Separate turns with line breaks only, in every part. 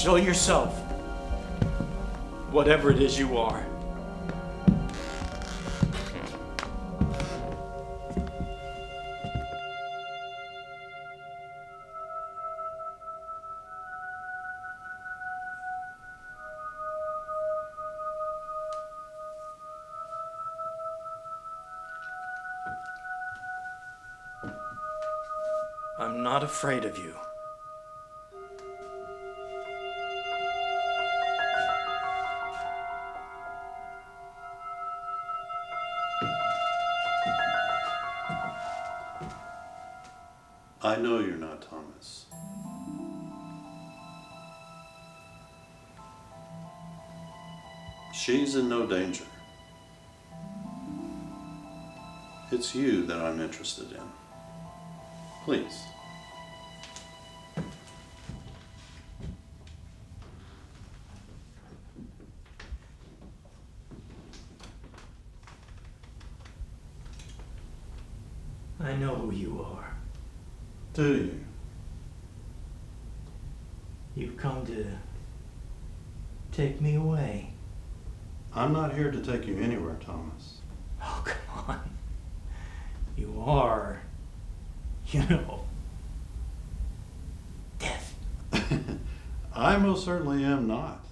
Show yourself. Whatever it is you are. I'm not afraid of you.
I know you're not, Thomas. She's in no danger. It's you that I'm interested in. Please.
I know who you are.
Do you?
You've come to take me away.
I'm not here to take you anywhere, Thomas.
Oh, come on. You are, death.
I most certainly am not.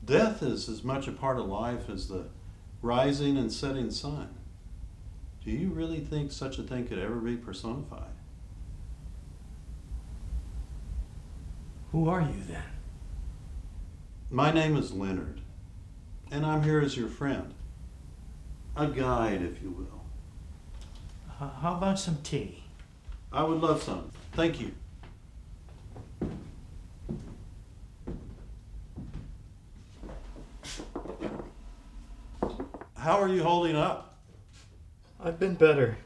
Death is as much a part of life as the rising and setting sun. Do you really think such a thing could ever be personified?
Who are you then?
My name is Leonard, and I'm here as your friend. A guide, if you will.
How about some tea?
I would love some. Thank you. How are you holding up?
I've been better.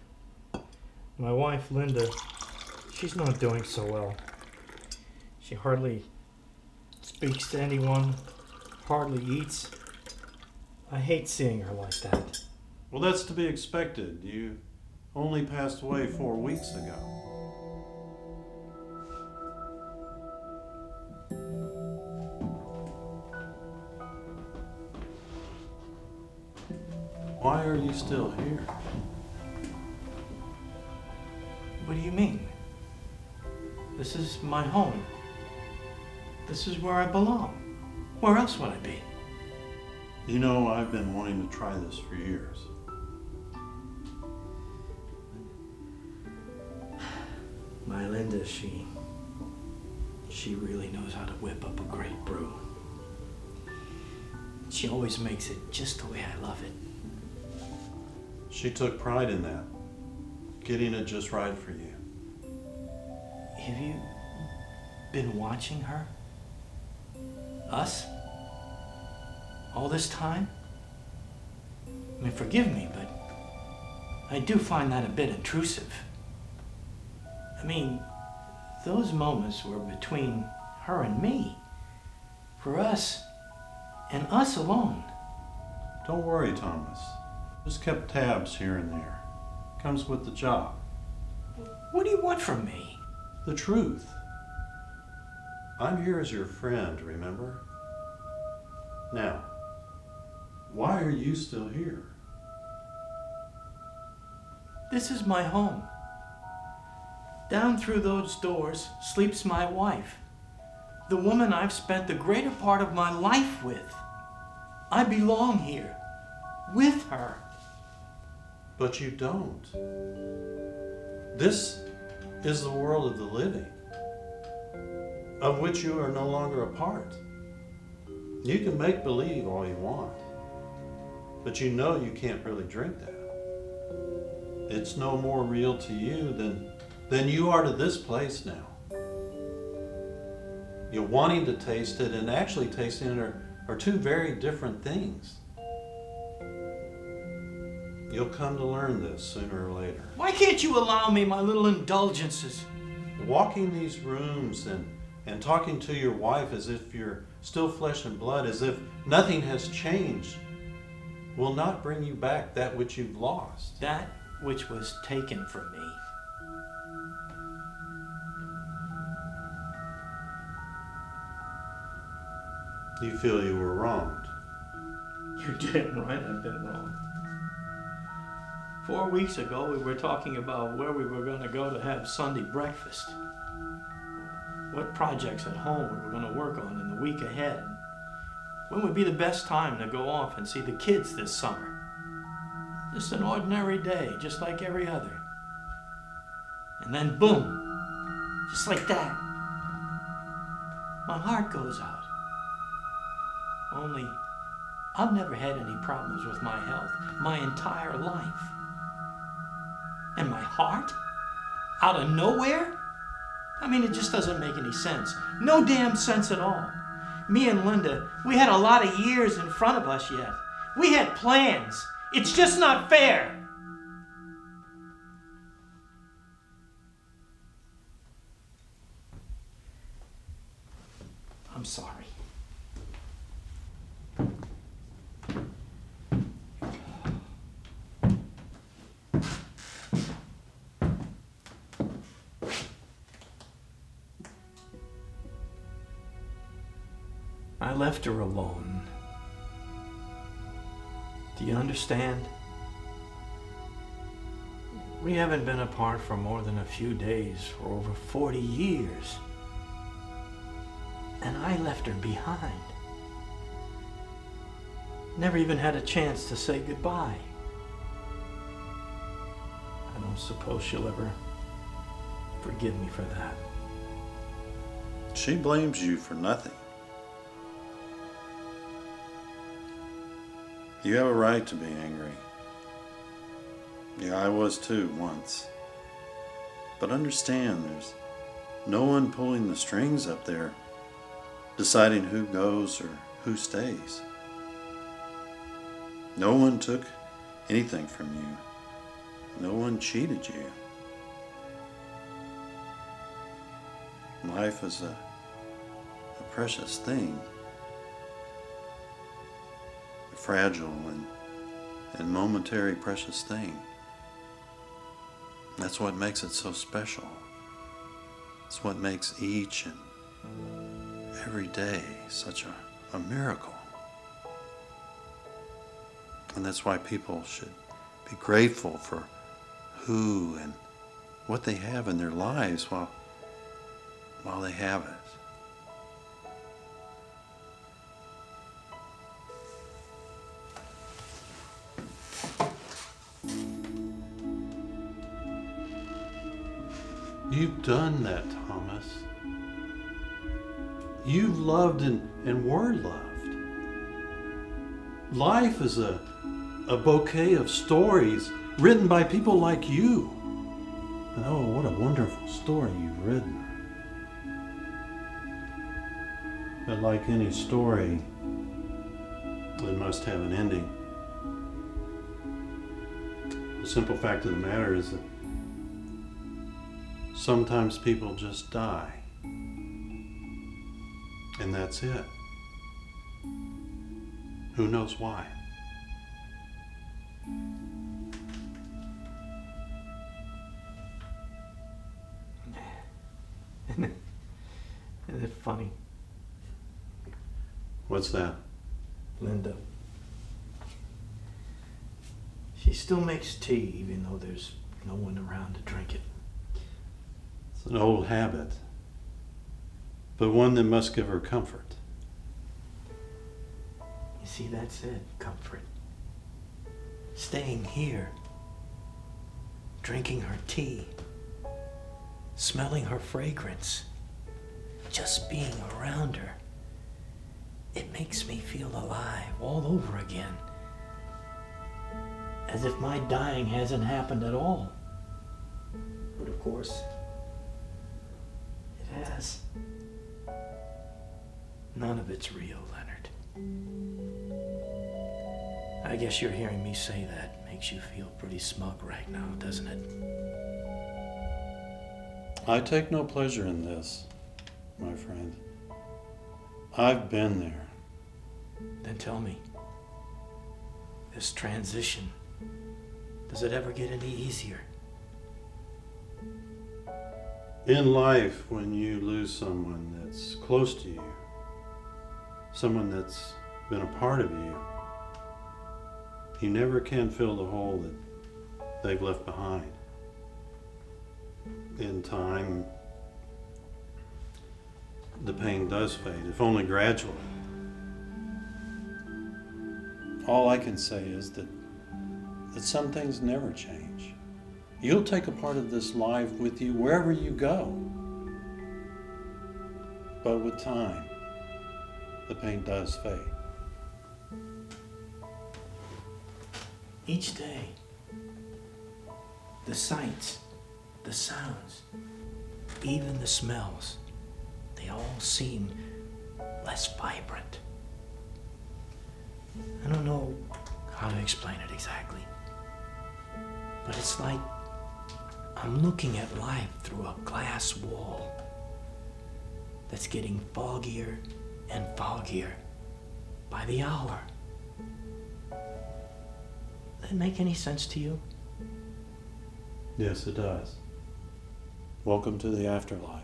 My wife, Linda, she's not doing so well. She hardly speaks to anyone, hardly eats. I hate seeing her like that.
Well, that's to be expected. You only passed away 4 weeks ago. Why are you still here?
What do you mean? This is my home. This is where I belong. Where else would I be?
You know, I've been wanting to try this for years.
My Linda, she really knows how to whip up a great brew. She always makes it just the way I love it.
She took pride in that, getting it just right for you.
Have you been watching her? Us? All this time? I mean, forgive me, but I do find that a bit intrusive. I mean, those moments were between her and me. For us, and us alone.
Don't worry, Thomas. Just kept tabs here and there. Comes with the job.
What do you want from me?
The truth. I'm here as your friend, remember? Now, why are you still here?
This is my home. Down through those doors sleeps my wife, the woman I've spent the greater part of my life with. I belong here, with her.
But you don't. This is the world of the living, of which you are no longer a part. You can make believe all you want, but you know you can't really drink that. It's no more real to you than you are to this place now. You're wanting to taste it and actually tasting it are two very different things. You'll come to learn this sooner or later.
Why can't you allow me my little indulgences?
Walking these rooms and talking to your wife as if you're still flesh and blood, as if nothing has changed, will not bring you back that which you've lost.
That which was taken from me.
You feel you were wronged.
You're damn right I've been wrong. 4 weeks ago, we were talking about where we were going to go to have Sunday breakfast. What projects at home we were going to work on in the week ahead. When would be the best time to go off and see the kids this summer? Just an ordinary day, just like every other. And then boom, just like that, my heart goes out. Only, I've never had any problems with my health my entire life. And my heart? Out of nowhere? I mean, it just doesn't make any sense. No damn sense at all. Me and Linda, we had a lot of years in front of us yet. We had plans. It's just not fair. I'm sorry. I left her alone. Do you understand? We haven't been apart for more than a few days for over 40 years. And I left her behind. Never even had a chance to say goodbye. I don't suppose she'll ever forgive me for that.
She blames you for nothing. You have a right to be angry. Yeah, I was too once. But understand, there's no one pulling the strings up there, deciding who goes or who stays. No one took anything from you. No one cheated you. Life is a precious thing. A fragile and momentary precious thing. That's what makes it so special. It's what makes each and every day such a miracle. And that's why people should be grateful for who and what they have in their lives while they have it. You've done that, Thomas. You've loved and were loved. Life is a bouquet of stories written by people like you. And oh, what a wonderful story you've written. But like any story, it must have an ending. The simple fact of the matter is that sometimes people just die. And that's it. Who knows why?
Isn't it funny?
What's that?
Linda. She still makes tea even though there's no one around to drink it.
It's an old habit, but one that must give her comfort.
You see, that's it, comfort. Staying here, drinking her tea, smelling her fragrance, just being around her. It makes me feel alive all over again. As if my dying hasn't happened at all. But of course, it has. None of it's real, Leonard. I guess you're hearing me say that makes you feel pretty smug right now, doesn't it?
I take no pleasure in this, my friend. I've been there.
Then tell me, this transition, does it ever get any easier?
In life, when you lose someone that's close to you, someone that's been a part of you, you never can fill the hole that they've left behind. In time, the pain does fade, if only gradually. All I can say is that some things never change. You'll take a part of this life with you wherever you go. But with time, the pain does fade.
Each day, the sights, the sounds, even the smells, they all seem less vibrant. I don't know how to explain it exactly, but it's like I'm looking at life through a glass wall that's getting foggier and foggier by the hour. Does that make any sense to you?
Yes, it does. Welcome to the afterlife.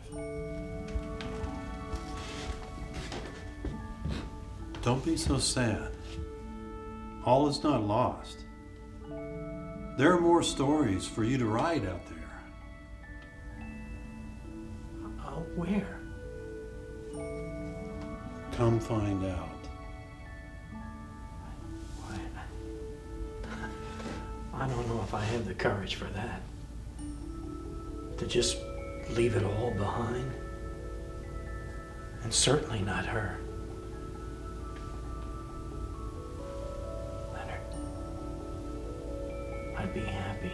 Don't be so sad. All is not lost. There are more stories for you to write out there.
Where?
Come find out.
I don't know if I have the courage for that. To just leave it all behind. And certainly not her. Leonard, I'd be happy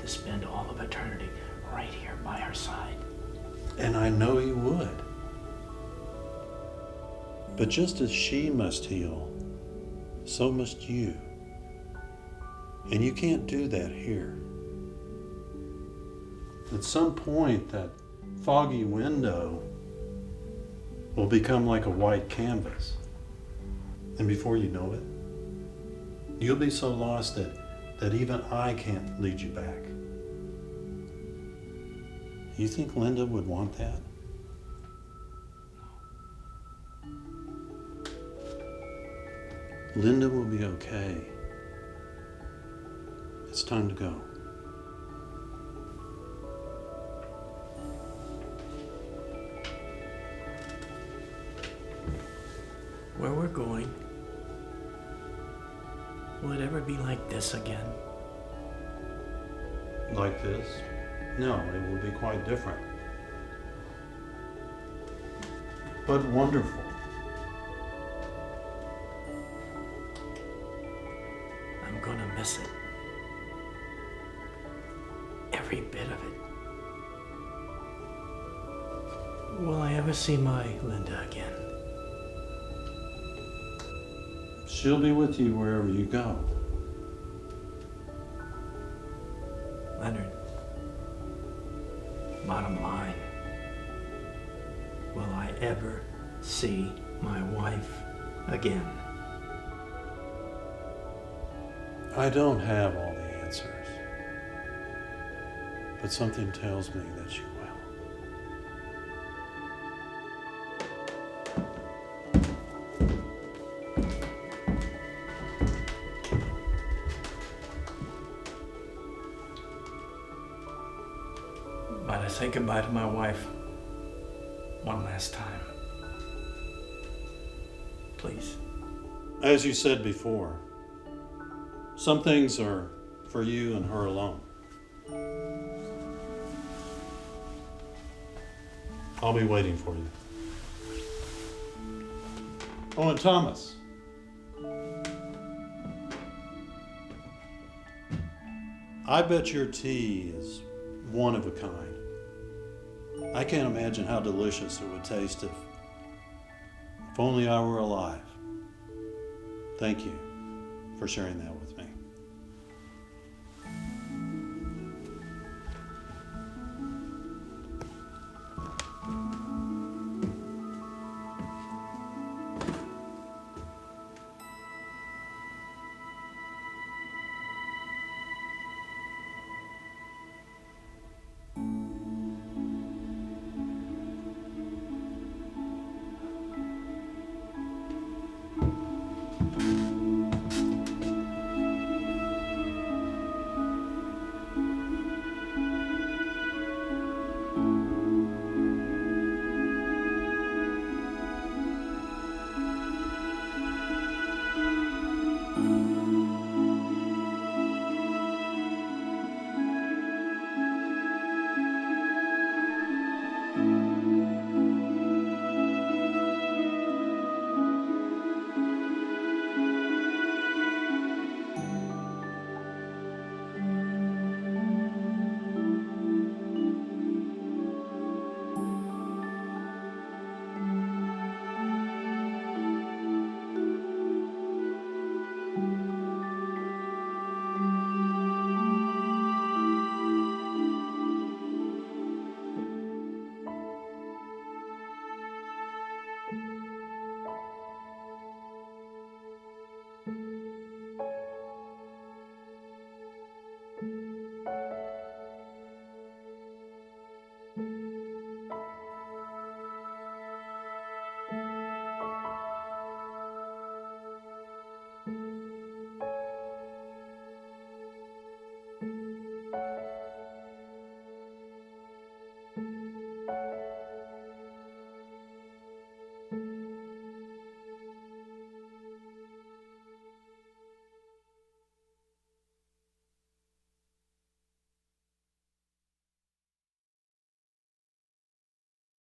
to spend all of eternity right here by her side.
And I know you would. But just as she must heal, so must you. And you can't do that here. At some point, that foggy window will become like a white canvas. And before you know it, you'll be so lost that even I can't lead you back. You think Linda would want that? Linda will be okay. It's time to go.
Where we're going, will it ever be like this again?
Like this? No, it will be quite different. But wonderful.
I'm gonna miss it. Every bit of it. Will I ever see my Linda again?
She'll be with you wherever you go.
Leonard, bottom line, will I ever see my wife again?
I don't have all the answers, but something tells me that you will.
Might I say goodbye to my wife one last time? Please.
As you said before, some things are for you and her alone. I'll be waiting for you. Oh, and Thomas. I bet your tea is one of a kind. I can't imagine how delicious it would taste if only I were alive. Thank you for sharing that with me.